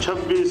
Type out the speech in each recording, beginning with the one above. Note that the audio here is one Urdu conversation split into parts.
26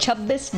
26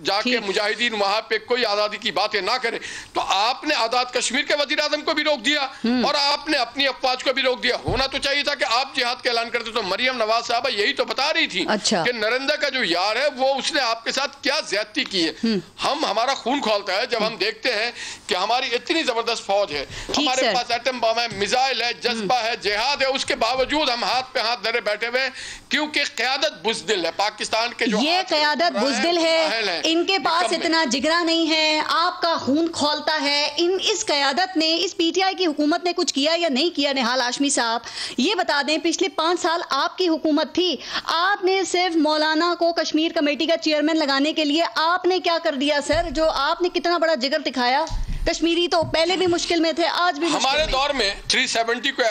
جا کے مجاہدین وہاں پہ کوئی آزادی کی باتیں نہ کرے. تو آپ نے آزاد کشمیر کے وزیر اعظم کو بھی روک دیا اور آپ نے اپنی افواج کو بھی روک دیا. ہونا تو چاہیے تھا کہ آپ جہاد کا اعلان کرتے. تو مریم نواز صاحبہ یہی تو بتا رہی تھی کہ نریندر کا جو یار ہے وہ اس نے آپ کے ساتھ کیا زیادتی کی ہے. ہمارا خون کھولتا ہے جب ہم دیکھتے ہیں کہ ہماری اتنی زبردست فوج ہے, ہمارے پاس ایٹم بم ہے, میزائل ہے, جذبہ ہے, جہاد ہے, اس کے باوجود ہم ہاتھ پہ ہاتھ دھرے بیٹھے ہوئے کیونکہ قیادت بزدل ہے پاکستان کے. جو یہ قیادت بزدل ہے, ان کے پاس اتنا جگرا نہیں ہے, آپ کا خون کھولتا ہے. اس قیادت نے, اس پی ٹی آئی کی حکومت نے کچھ کیا یا نہیں کیا؟ نہال ہاشمی صاحب یہ بتا دیں, پچھلے 5 سال آپ کی حکومت تھی, آپ نے صرف مولانا کو کشمیر کمیٹی کا چیئرمین لگانے کے لیے آپ نے کیا کر دیا سر؟ جو آپ نے کتنا بڑا جگر دکھایا. کشمیری تو پہلے بھی مشکل میں تھے, آج بھی ہمارے دور میں 370 کو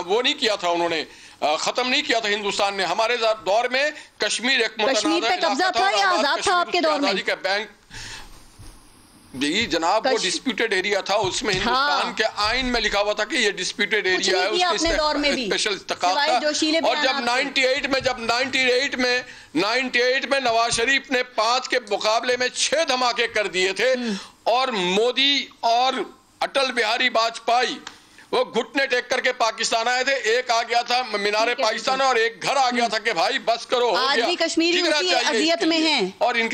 وہ نہیں کیا تھا, انہوں نے ختم نہیں کیا تھا ہندوستان نے. ہمارے دور میں کشمیر ایک کشمیر پہ قبضہ تھا یا آزاد تھا آپ کے دور میں؟ بینک جی جناب وہ ڈسپیوٹڈ ایریا تھا, اس میں ہندوستان کے آئین میں لکھا ہوا تھا کہ یہ ڈسپیوٹڈ ایریا ہے, اس میں اسپیشل استحقاق تھا. اور جب 98 میں نواز شریف نے 5 کے مقابلے میں 6 دھماکے کر دیے تھے اور مودی اور اٹل بہاری واجپئی وہ گھٹنے ٹیک کر کے پاکستان آئے تھے. ایک آ گیا تھا مینار پاکستان اور ایک گھر آ گیا تھا کہ بھائی بس کرو. آج بھی کشمیری اسی اذیت میں ہیں,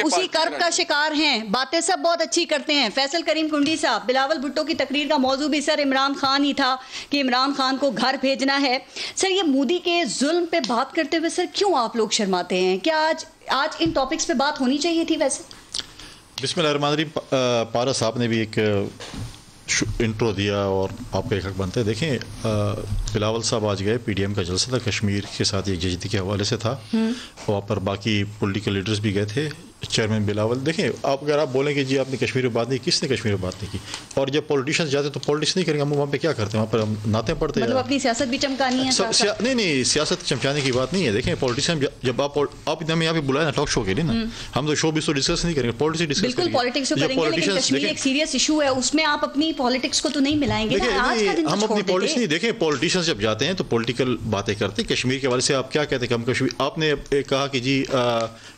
اسی کرب کا شکار ہیں. باتیں سب بہت اچھی کرتے ہیں. فیصل کریم کنڈی صاحب, بلاول بھٹو کی تقریر کا موضوع بھی سر عمران خان ہی تھا کہ عمران خان کو گھر بھیجنا ہے. سر یہ مودی کے ظلم پہ بات کرتے ہوئے سر کیوں آپ لوگ شرماتے ہیں؟ کیا آج ان ٹاپکس پہ بات ہونی چاہیے تھی ویسے؟ بسم اللہ الرحمن الرحیم. پارس صاحب نے بھی ایک انٹرو دیا اور آپ کا ایک حق بنتا ہے. دیکھیں بلاول صاحب آج گئے, پی ڈی ایم کا جلسہ تھا, کشمیر کے ساتھ ایک ججتی کے حوالے سے تھا, وہاں پر باقی پولیٹیکل لیڈرز بھی گئے تھے, چیئرمین بلاول. دیکھیں آپ اگر آپ بولیں کہ جی آپ نے کشمیر میں بات نہیں, کس نے کشمیر میں بات نہیں کی؟ اور جب پولیٹیشینس جاتے تو پولیٹکس نہیں کریں گے, ہم وہاں پہ کیا کرتے ہیں؟ وہاں پر ہم نعتیں پڑھتے ہیں. مطلب اپنی سیاست بھی چمکانی ہے؟ نہیں, سیاست چمکانے کی بات نہیں ہے. دیکھیں پولیٹیشین جب آپ ہمیں یہاں پہ بلائیں نا ٹاک شو کے لیے نا, ہم تو شو بھی تو ڈسکس نہیں کریں گے, پالیسی ڈسکس کریں گے. بالکل پالیٹکس تو کریں گے, لیکن کشمیر ایک سیریس ایشو ہے, اس میں آپ اپنی پالیٹکس کو تو نہیں ملائیں گے. ہم اپنی پالیسی نہیں, دیکھیں پولیٹیشینس جب جاتے ہیں تو پولیٹیکل باتیں کرتے ہیں. کشمیر کے حوالے سے آپ کیا کہتے ہیں کہ ہم کشمیر, آپ نے کہا کہ جی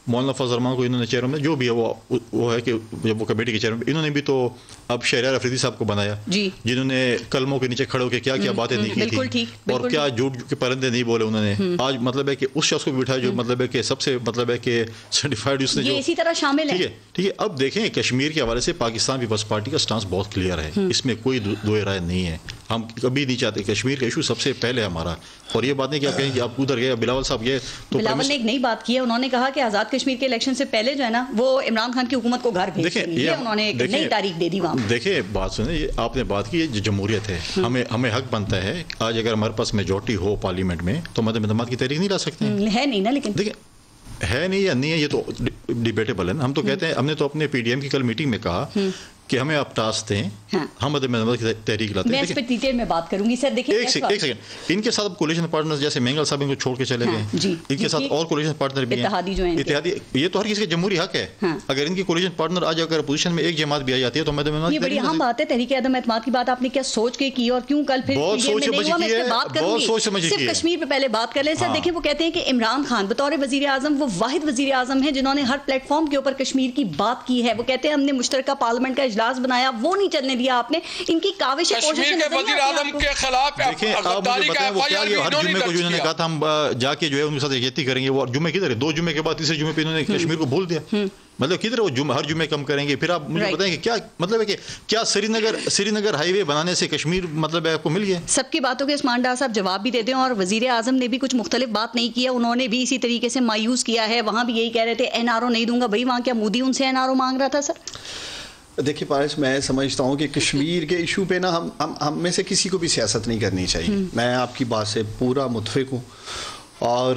مولانا فضل الرحمان کو انہوں نے چیئرمین, جو بھی ہے وہ ہے کہ جب وہ کمیٹی کے چیئرمین, انہوں نے بھی تو اب شہریار افریدی صاحب کو بنایا, جنہوں نے کلموں کے نیچے کھڑے ہو کے کیا کیا باتیں نہیں کی تھی اور کیا جھوٹ کے پرندے نہیں بولے انہوں نے. آج مطلب ہے کہ اس شخص کو بھی بٹھایا جو مطلب ہے کہ سب سے مطلب ہے کہ سرٹیفائڈ اس نے جو اسی طرح شامل ہے. ٹھیک ہے. اب دیکھیں کشمیر کے حوالے سے پاکستان پیپلز پارٹی کا سٹانس بہت کلیئر ہے, اس میں کوئی دو رائے نہیں ہے. ہم کبھی نہیں چاہتے, کشمیر کا ایشو سب سے پہلے ہمارا. اور یہ بات نہیں کہ آپ کہیں کہ آپ ادھر گئے, بلاول صاحب گئے تو بلاول نے ایک نئی بات کی ہے, انہوں نے کہا کہ آزاد کشمیر کے الیکشن سے پہلے جو ہے نا وہ عمران خان کی حکومت کو گھر بھیج دیں, انہوں نے ایک نئی تاریخ دے دی وہاں. دیکھیں بات سنیں, آپ نے بات کی یہ جمہوریت ہے, ہمیں حق بنتا ہے. آج اگر ہمارے پاس میجورٹی ہو پارلیمنٹ میں تو مدد مدمات کی تحریک نہیں لا سکتے ہیں, ہے نہیں نا. لیکن دیکھیں ہے نہیں یا نہیں ہے, یہ تو ڈیبیٹیبل ہے. ہم تو کہتے ہیں, ہم نے تو اپنے پی ڈی ایم کی کل میٹنگ میں کہا کہ ہمیں آپ ٹاسک دیں, ہم مدد کی تحریک لاتے ہیں. میں اس پہ ڈیٹیل میں بات کروں گی سر. دیکھیں ایک سیکنڈ, ان کے ساتھ کولیشن پارٹنرز جیسے مینگل صاحب ان کو چھوڑ کے چلے گئے, ان کے ساتھ اور کولیشن پارٹنر بھی ہیں اتحادی. یہ تو ہر کسی کا جمہوری حق ہے. اگر ان کی کولیشن پارٹنر آج اگر پوزیشن میں ایک جماعت بھی آ جاتی ہے تو مدد میں یہ بڑی اہم بات ہے. تحریک عدم اعتماد کی بات آپ نے کیا سوچ کے کی اور کیوں کل پھر بہت سوچ سمجھ کی ہے. صرف کشمیر پہ پہلے بات کر لیں سر. دیکھیں وہ کہتے ہیں کہ عمران خان بطور وزیر اعظم وہ واحد وزیر اعظم ہیں جنہوں نے ہر پلیٹ فارم کے اوپر کشمیر کی بات کی ہے. وہ کہتے ہیں ہم نے مشترکہ پارلیمنٹ کا اجلاس بنایا, وہ نہیں چلنے دیا آپ نے. ان کی کاوش کشمیر کے وزیر اعظم کے خلاف غداری کا ایف آئی آر ہر جمعے کو انہوں نے کہا تھا ہم جا کے جو ہے ان کے ساتھ یکجہتی کریں گے, وہ جمعے کدھر ہے؟ 2 جمعے کے بعد تیسرے جمعے پہ انہوں نے کشمیر کو بھول دیا. مطلب کدھر وہ ہر جمعے کم کریں گے؟ پھر آپ مجھے بتائیں کہ کیا مطلب ہے کہ کیا سری نگر ہائی وے بنانے سے کشمیر مطلب ہے آپ کو مل گیا؟ سب کی باتوں کے عثمان ڈار صاحب جواب بھی دیتے ہیں, اور وزیر اعظم نے بھی کچھ مختلف بات نہیں کیا, انہوں نے بھی اسی طریقے سے مایوس کیا ہے. وہاں بھی یہی کہہ رہے تھے این آر او نہیں دوں گا. بھائی وہاں کیا مودی ان سے این آر او مانگ رہا تھا سر؟ دیکھیے پارس, میں سمجھتا ہوں کہ کشمیر کے ایشو پہ نا ہم میں سے کسی کو بھی سیاست نہیں کرنی چاہیے. میں آپ کی بات سے پورا متفق ہوں. اور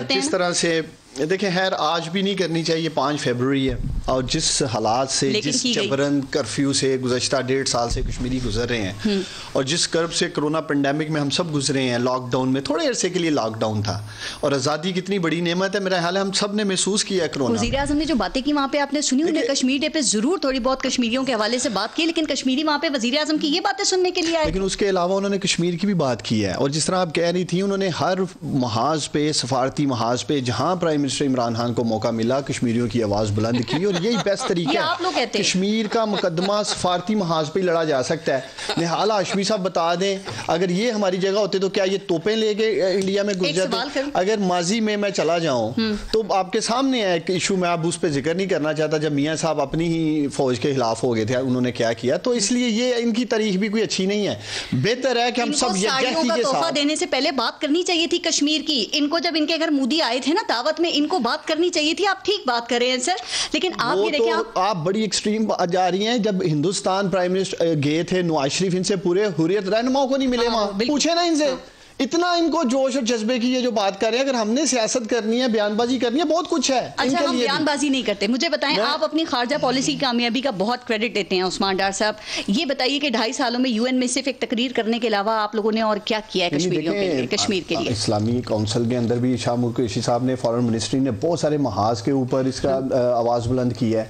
جس طرح سے دیکھیں خیر آج بھی نہیں کرنی چاہیے, 5 فروری ہے, اور جس حالات سے جس جبرن کرفیو سے گزشتہ 1.5 سال سے کشمیری گزر رہے ہیں, اور جس کرب سے کرونا پینڈیمک میں ہم سب گزرے ہیں, لاک ڈاؤن میں تھوڑے عرصے کے لیے لاک ڈاؤن تھا, اور آزادی کتنی بڑی نعمت ہے, میرا خیال ہے ہم سب نے محسوس کیا ہے کرونا. وزیر اعظم نے جو باتیں کی وہاں پہ آپ نے سنی, انہوں نے کشمیر ڈے پہ ضرور تھوڑی بہت کشمیریوں کے حوالے سے بات کی, لیکن کشمیری وہاں پہ وزیر اعظم کی یہ باتیں سننے کے لیے آئے. لیکن اس کے علاوہ انہوں نے کشمیر کی بھی بات کی ہے, اور جس طرح آپ کہہ رہی تھی انہوں نے ہر محاذ پہ, سفارتی محاذ پہ جہاں prime prime minister Imran Khan کو موقع ملا, کشمیریوں کی آواز بلند کی, اور یہی بیسٹ طریقہ ہے. کشمیر کا مقدمہ سفارتی محاذ پہ لڑا جا سکتا ہے. نہال ہاشمی صاحب بتا دیں, اگر یہ ہماری جگہ ہوتے تو کیا یہ توپیں لے کے انڈیا میں گھس جاتے؟ اگر ماضی میں چلا جاؤں تو آپ کے سامنے ہے ایک ایشو, میں اب اس پہ ذکر نہیں کرنا چاہتا, جب میاں صاحب اپنی ہی فوج کے خلاف ہو گئے تھے, انہوں نے کیا کیا. تو اس لیے یہ ان کی تاریخ بھی کوئی اچھی نہیں ہے. بہتر ہے کہ ہم سب یکجہتی کے ساتھ. دینے سے پہلے بات کرنی چاہیے تھی کشمیر کی. ان کو جب ان کے گھر مودی آئے تھے نا دعوت میں, ان کو بات کرنی چاہیے تھی. آپ ٹھیک بات کر رہے ہیں سر, لیکن آپ یہ دیکھیں, آپ بڑی ایکسٹریم جا رہی ہیں. جب ہندوستان پرائم منسٹر گئے تھے نواز شریف, ان سے پورے حریت رہنماؤں کو نہیں ملے وہاں, پوچھے نا ان سے. اتنا ان کو جوش اور جذبے کی یہ جو بات کر رہے ہیں, اگر ہم نے سیاست کرنی ہے, بیان بازی کرنی ہے, بہت کچھ ہے. اچھا, ہم بیان بازی نہیں کرتے. مجھے بتائیں, آپ اپنی خارجہ پالیسی کی کامیابی کا بہت کریڈٹ دیتے ہیں عثمان ڈار صاحب. یہ بتائیے کہ 2.5 سالوں میں UN میں صرف ایک تقریر کرنے کے علاوہ آپ لوگوں نے اور کیا کیا ہے کشمیریوں کے لیے, کشمیر کے لیے؟ اسلامی کونسل کے اندر بھی شاہ ملک قریشی صاحب نے, فارن منسٹری نے بہت سارے محاذ کے اوپر اس کا آواز بلند کی ہے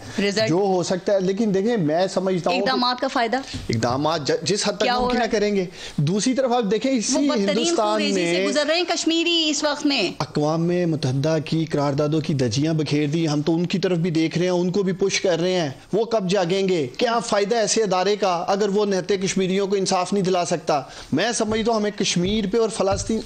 جو ہو سکتا ہے. لیکن دیکھیں, میں سمجھتا ہوں اقدامات کا فائدہ, اقدامات جس حد تک ممکن کریں گے. دوسری طرف آپ دیکھیں, اسی ہندوستان میں رہے ہیں کشمیری اس وقت میں اقوام متحدہ کی قراردادوں کی دھجیاں بکھیر دی. ہم تو ان کی طرف بھی دیکھ رہے ہیں, ان کو بھی پش کر رہے ہیں. وہ کب جاگیں گے؟ کیا فائدہ ایسے ادارے کا اگر وہ نہتے کشمیریوں کو انصاف نہیں دلا سکتا؟ میں سمجھتا ہوں ہمیں کشمیر پہ اور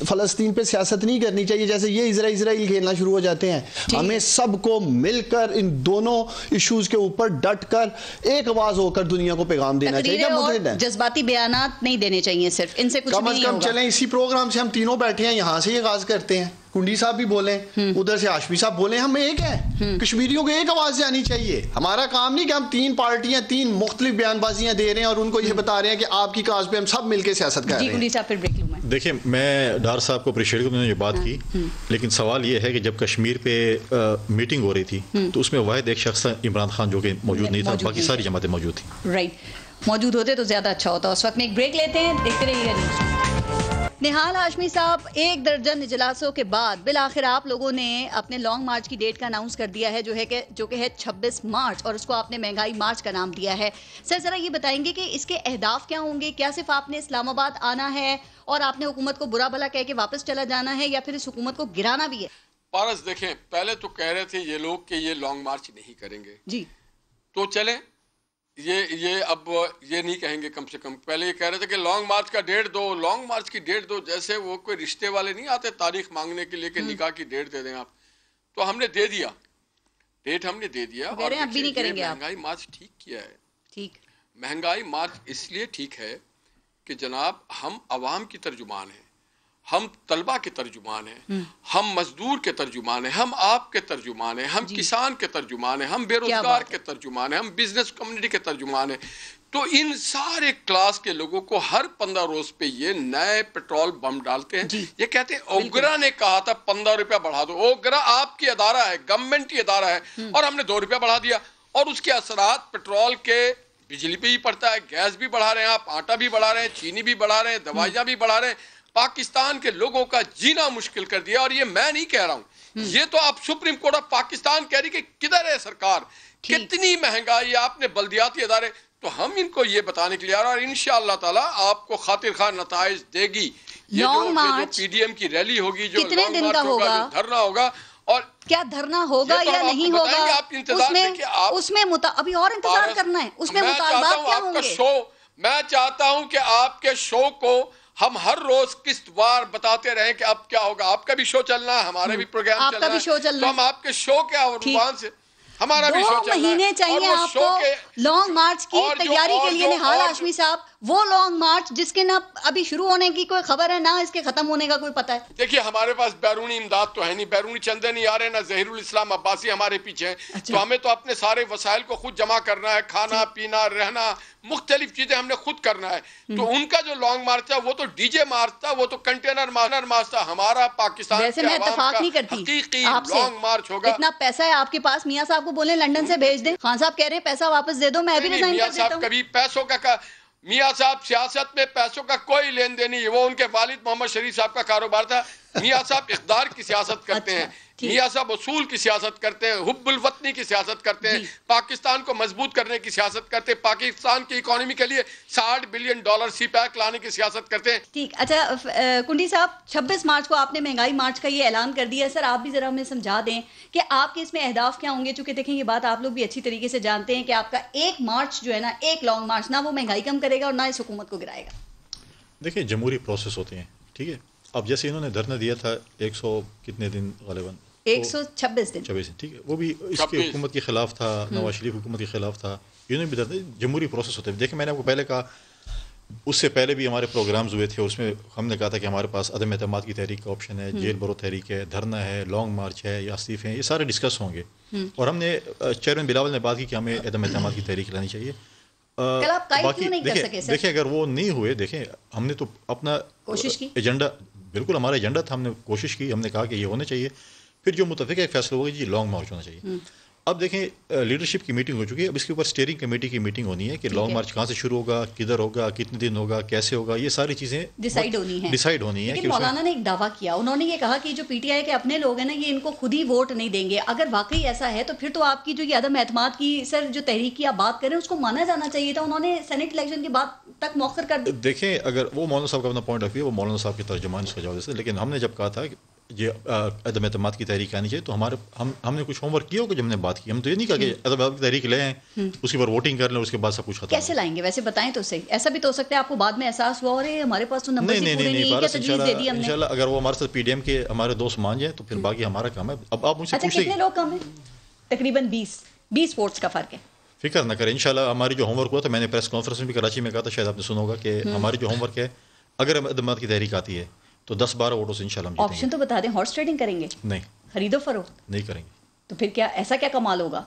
فلسطین پہ سیاست نہیں کرنی چاہیے جیسے یہ اسرائیل کھیلنا شروع ہو جاتے ہیں. ہمیں سب کو مل کر ان دونوں ایشوز کے اوپر ڈٹ کر ایک آواز ہو کر دنیا کو پیغام دینا چاہیے. جذباتی بیانات نہیں دینے چاہیے, صرف ان سے کچھ کم از کم چلیں. اسی پروگرام سے ہم تینوں بیٹھے ہیں, یہاں سے یہ آغاز کرتے ہیں. کنڈی صاحب بھی بولیں, ادھر سے ہاشمی صاحب بولیں, ہم ایک ہیں. کشمیریوں کو ایک آواز جانی چاہیے. ہمارا کام نہیں کہ ہم 3 پارٹیاں 3 مختلف بیان بازیاں دے رہے ہیں اور ان کو یہ بتا رہے ہیں کہ آپ کی کاز پہ ہم سب مل کے سیاست کر رہے ہیں. دیکھیں, میں ڈار صاحب کو اپریشیٹ کروں, انہوں نے یہ بات کی, لیکن سوال یہ ہے کہ جب کشمیر پہ میٹنگ ہو رہی تھی تو اس میں واحد ایک شخص عمران خان جو کہ موجود نہیں تھا, باقی ساری جماعتیں موجود تھیں. رائٹ, موجود ہوتے تو زیادہ اچھا ہوتا. اس وقت میں ایک بریک لیتے ہیں, دیکھتے رہیے. نہال ہاشمی صاحب, 1 درجن اجلاسوں کے بعد بالآخر آپ لوگوں نے اپنے لانگ مارچ کی ڈیٹ کا اناؤنس کر دیا ہے, جو کہ ہے 26 مارچ, اور اس کو آپ نے مہنگائی مارچ کا نام دیا ہے. سر ذرا یہ بتائیں گے کہ اس کے اہداف کیا ہوں گے؟ کیا صرف آپ نے اسلام آباد آنا ہے اور آپ نے حکومت کو برا بھلا کہہ کے واپس چلا جانا ہے, یا پھر اس حکومت کو گرانا بھی ہے؟ پارس دیکھیں, پہلے تو کہہ رہے تھے یہ لوگ کہ یہ لانگ مارچ نہیں کریں گے جی, تو چلیں یہ اب یہ نہیں کہیں گے. کم سے کم پہلے یہ کہہ رہے تھے کہ لانگ مارچ کا ڈیٹ دو, لانگ مارچ کی ڈیٹ دو, جیسے وہ کوئی رشتے والے نہیں آتے تاریخ مانگنے کے لیے کہ نکاح کی ڈیٹ دے دیں آپ. تو ہم نے دے دیا, ڈیٹ ہم نے دے دیا. اور مہنگائی مارچ ٹھیک کیا ہے. ٹھیک, مہنگائی مارچ اس لیے ٹھیک ہے کہ جناب ہم عوام کی ترجمان ہیں, ہم طلبہ کے ترجمان ہیں, ہم مزدور کے ترجمان ہیں, ہم آپ کے ترجمان ہیں, ہم کسان کے ترجمان ہیں, ہم بے روزگار کے ترجمان ہیں, ہم بزنس کمیونٹی کے ترجمان ہیں. تو ان سارے کلاس کے لوگوں کو ہر 15 روز پہ یہ نئے پیٹرول بم ڈالتے ہیں. یہ کہتے ہیں اوگرا نے کہا تھا 15 روپیہ بڑھا دو. اوگرا آپ کی ادارہ ہے, گورنمنٹ ادارہ ہے, اور ہم نے 2 روپیہ بڑھا دیا. اور اس کے اثرات پیٹرول کے بجلی پہ بھی پڑتا ہے, گیس بھی بڑھا رہے ہیں آپ, آٹا بھی بڑھا رہے ہیں, چینی بھی بڑھا رہے ہیں, دوائیاں بھی بڑھا رہے ہیں. پاکستان کے لوگوں کا جینا مشکل کر دیا. اور یہ میں نہیں کہہ رہا ہوں, یہ تو آپ سپریم کورٹ آف پاکستان کہہ رہی کہ کدھر ہے سرکار, کتنی مہنگائی, آپ نے بلدیاتی ادارے. تو ہم ان کو یہ بتانے کے لیے اور انشاءاللہ تعالی آپ کو خاطر خواہ نتائج دے گی. یہ جو پی ڈی ایم کی ریلی ہوگی, جو لانگ مارچ ہوگا, جو دھرنا ہوگا, اور کیا دھرنا ہوگا یا نہیں ہوگا, اس میں ابھی اور انتظار کرنا ہے. اس میں مطالبات کیا ہوں گے؟ میں چاہتا ہوں کہ آپ کے شو کو ہم ہر روز قسط وار بتاتے رہیں کہ اب کیا ہوگا. آپ کا بھی شو چلنا ہے, ہمارا بھی پروگرام چلنا ہے, تو ہم آپ کے شو کے عنوان سے ہمارا بھی شو چلنا ہے. 2 مہینے چاہیے آپ کو لانگ مارچ کی تیاری کے لیے. نہال ہاشمی صاحب, وہ لانگ مارچ جس کے نہ ابھی شروع ہونے کی کوئی خبر ہے, نہ اس کے ختم ہونے کا کوئی پتہ ہے. دیکھیے, ہمارے پاس بیرونی امداد تو ہے نہیں, بیرونی چندے نہیں آ رہے, نہ ظہیر الاسلام عباسی ہمارے پیچھے ہیں. تو ہمیں تو اپنے سارے وسائل کو خود جمع کرنا ہے, کھانا پینا رہنا, مختلف چیزیں ہم نے خود کرنا ہے. تو ان کا جو لانگ مارچ تھا وہ تو ڈی جے مارچ تھا, وہ تو کنٹینر مارچ تھا. ہمارا پاکستان ویسے میں اتفاق نہیں کرتی لانگ مارچ ہوگا. اتنا پیسہ ہے آپ کے پاس, میاں صاحب کو بولیں لندن سے بھیج دیں. خان صاحب کہہ رہے ہیں پیسہ واپس دے دو, میں بھی ریزائن کر دیتا ہوں. کبھی پیسوں کا میاں صاحب سیاست میں پیسوں کا کوئی لین دین نہیں ہے. وہ ان کے والد محمد شریف صاحب کا کاروبار تھا. میاں صاحب اقدار کی سیاست کرتے ہیں. میاں صاحب اصول کی سیاست کرتے ہیں, حب الوطنی کی سیاست کرتے ہیں, پاکستان کو مضبوط کرنے کی سیاست کرتے ہیں, پاکستان کی اکانومی کے لیے $60 بلین سی پیک لانے کی سیاست کرتے ہیں. ٹھیک. اچھا کنڈی صاحب, 26 مارچ کو آپ نے مہنگائی مارچ کا یہ اعلان کر دیا ہے. سر آپ بھی ذرا ہمیں سمجھا دیں کہ آپ کے اس میں اہداف کیا ہوں گے, چونکہ دیکھیں یہ بات آپ لوگ بھی اچھی طریقے سے جانتے ہیں کہ آپ کا ایک مارچ جو ہے نا, ایک لانگ مارچ, نہ وہ مہنگائی کم کرے گا اور نہ اس حکومت کو گرائے گا. دیکھیں جمہوری پروسیس ہوتے ہیں, ٹھیک ہے. اب جیسے انہوں نے دھرنا دیا تھا 100 کتنے دن, غالباً 126 دن, ٹھیک ہے, وہ بھی اس کی حکومت کے خلاف تھا, نواز شریف حکومت کے خلاف تھا. انہوں نے بھی دھرنا, جمہوری پروسیس ہوتے ہیں. دیکھیں میں نے آپ کو پہلے کہا, اس سے پہلے بھی ہمارے پروگرامز ہوئے تھے اور اس میں ہم نے کہا تھا کہ ہمارے پاس عدم اعتماد کی تحریک کا آپشن ہے, جیل برو تحریک ہے, دھرنا ہے, لانگ مارچ ہے یا استعفے ہیں, یہ سارے ڈسکس ہوں گے. اور ہم نے چیئرمین بلاول نے بات کی کہ ہمیں عدم اعتماد کی تحریک لانی چاہیے. باقی دیکھیں اگر وہ نہیں ہوئے, دیکھیں ہم نے تو اپنا کوشش کی, ایجنڈا, بالکل ہمارا ایجنڈا تھا, ہم نے کوشش کی, ہم نے کہا کہ یہ ہونا چاہیے. پھر جو متفق ہے فیصلہ ہوگا جی لانگ مارچ ہونا چاہیے. اب دیکھیں لیڈرشپ کی میٹنگ ہو چکی ہے, اب اس کے اوپر اسٹیئرنگ کمیٹی کی میٹنگ ہونی ہے کہ لانگ مارچ کہاں سے شروع ہوگا, کدھر ہوگا, کتنے دن ہوگا, کیسے ہوگا, یہ ساری چیزیں ڈیسائیڈ ہونی ہے. لیکن مولانا نے ایک دعویٰ کیا, انہوں نے یہ کہا کہ جو پی ٹی آئی کے اپنے لوگ ہیں نا, یہ ان کو خود ہی ووٹ نہیں دیں گے. اگر واقعی ایسا ہے تو پھر تو آپ کی جو یہ عدم اعتماد کی سر جو تحریک کی آپ بات کریں اس کو مانا جانا چاہیے تھا. انہوں نے سینٹ الیکشن کی بات تک مؤخر کر دی. دیکھیں اگر وہ مولانا صاحب کا اپنا پوائنٹ آف ویو, وہ مولانا صاحب کی ترجمان اس وجہ سے, لیکن ہم نے جب کہا تھا یہ عدم اعتماد کی تحریک آنی چاہیے تو ہمارے ہم نے کچھ ہوم ورک کیا ہوگا جب ہم نے بات کی. ہم تو یہ نہیں کہا کہ عدم اعتماد کی تحریک لے آئیں, اس کے اوپر ووٹنگ کر لیں, اس کے بعد سب کچھ ختم. کیسے لائیں گے ویسے بتائیں تو صحیح. ایسا بھی تو ہو سکتا ہے آپ کو بعد میں احساس ہوا اور ہمارے پاس تو نمبر ہی پورے نہیں, کیا تجویز دے دی ہم نے. انشاءاللہ اگر وہ ہمارے ساتھ پی ڈی ایم کے ہمارے دوست مان جائیں تو پھر باقی ہمارا کام ہے. اب آپ مجھ سے پوچھیں کتنے لوگ کم ہیں؟ تقریباً 20 ووٹس کا فرق ہے. فکر نہ کریں, انشاءاللہ ہماری جو ہوم ورک ہوا تھا, میں نے پریس کانفرنس میں بھی کراچی میں کہا تھا, شاید آپ نے سنا ہوگا کہ ہماری جو ہوم ورک ہے, اگر عدم اعتماد کی تحریک آتی ہے تو 10-12 ووٹوں سے انشاءاللہ ہم جیتیں گے. آپشن تو بتا دیں, ہارس ٹریڈنگ کریں گے؟ نہیں. خرید و فروخت نہیں کریں گے. تو پھر کیا ایسا کیا کمال ہوگا؟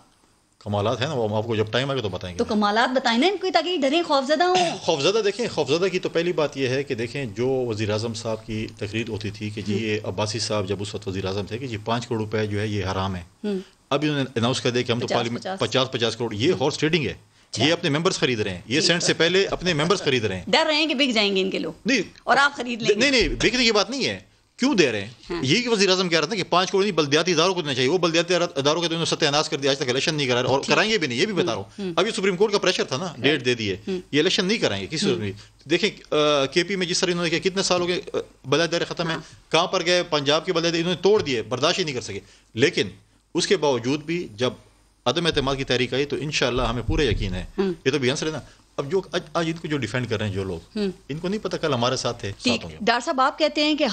کمالات ہیں نا, وہ آپ کو جب ٹائم آئے گا تو بتائیں گے. تو کمالات بتائیں نا ان کو تاکہ ڈریں, خوفزدہ ہوں. خوفزدہ دیکھیں, خوفزدہ کی تو پہلی بات یہ ہے کہ دیکھیں جو وزیر اعظم صاحب کی تقریر ہوتی تھی کہ جی یہ عباسی صاحب جب اس وقت وزیر اعظم تھے کہ جی 5 کروڑ روپے جو ہے یہ حرام ہے. اب انہوں نے اناؤنس کر دیا کہ ہم تو پارلیمنٹ 50 کروڑ, یہ ہارس ٹریڈنگ ہے, یہ اپنے ممبرز خرید رہے ہیں, یہ سینٹ سے پہلے اپنے ممبرز خرید رہے ہیں. ڈر رہے ہیں کہ بک جائیں گے ان کے لوگ, نہیں, اور آپ خرید لیں گے. نہیں بکنے کی بات نہیں ہے, کیوں دے رہے ہیں یہ کہ وزیر اعظم کہہ رہا تھا کہ 5 کروڑ نہیں بلدیاتی اداروں کو دینا چاہیے. وہ بلدیاتی اداروں کے تو انہوں نے ستیہ ناش کر دیا, آج تک الیکشن نہیں کرا اور کرائیں گے بھی نہیں, یہ بھی بتا رہا ہوں. اب یہ سپریم کورٹ کا پریشر تھا نا, ڈیٹ دے دیے, یہ الیکشن نہیں کرائیں گے کسی بھی. دیکھیں کے پی میں جس طرح انہوں نے کیا, کتنے سال ہو گئے بلدیاتی ادارے ختم ہیں, کہاں پر گئے, پنجاب کے بلدیاتی انہوں نے توڑ دیے, برداشت ہی نہیں کر سکے. لیکن اس کے باوجود بھی جب عدم اعتماد کی تحریک آئی تو انشاءاللہ ہمیں پورا یقین ہے. یہ تو بھی آنسر ہے نا. اب جو آج ان کو جو ڈیفینڈ کر رہے ہیں جو لوگ, ان کو نہیں پتا کل ہمارے ساتھ تھے. ڈاکٹر صاحب آپ کہتے ہیں کہ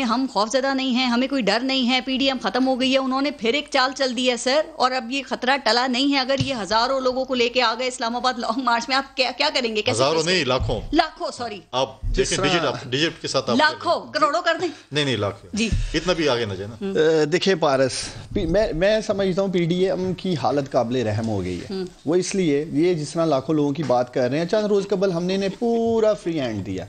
ہم خوفزدہ نہیں ہیں, ہمیں کوئی ڈر نہیں ہے, پی ڈی ایم ختم ہو گئی ہے. انہوں نے پھر ایک چال چل دی ہے سر, اور اب یہ خطرہ ٹلا نہیں ہے. اگر یہ ہزاروں لوگوں کو لے کے آ گئے اسلام آباد لانگ مارچ میں, آپ کیا کریں گے؟ ہزاروں نہیں, لاکھوں سوری, آپ ڈیجٹ کے ساتھ لاکھوں کروڑوں کر دیں. نہیں لاکھ جی, اتنا بھی آگے نہ جائے نا. دیکھیں پارس, میں سمجھتا ہوں پی ڈی ایم کی حالت قابل رحم ہو گئی ہے. وہ اس لیے یہ جس طرح لاکھوں لوگوں کی بات کر رہے ہیں, چند روز قبل ہم نے پورا فری ہینڈ دیا.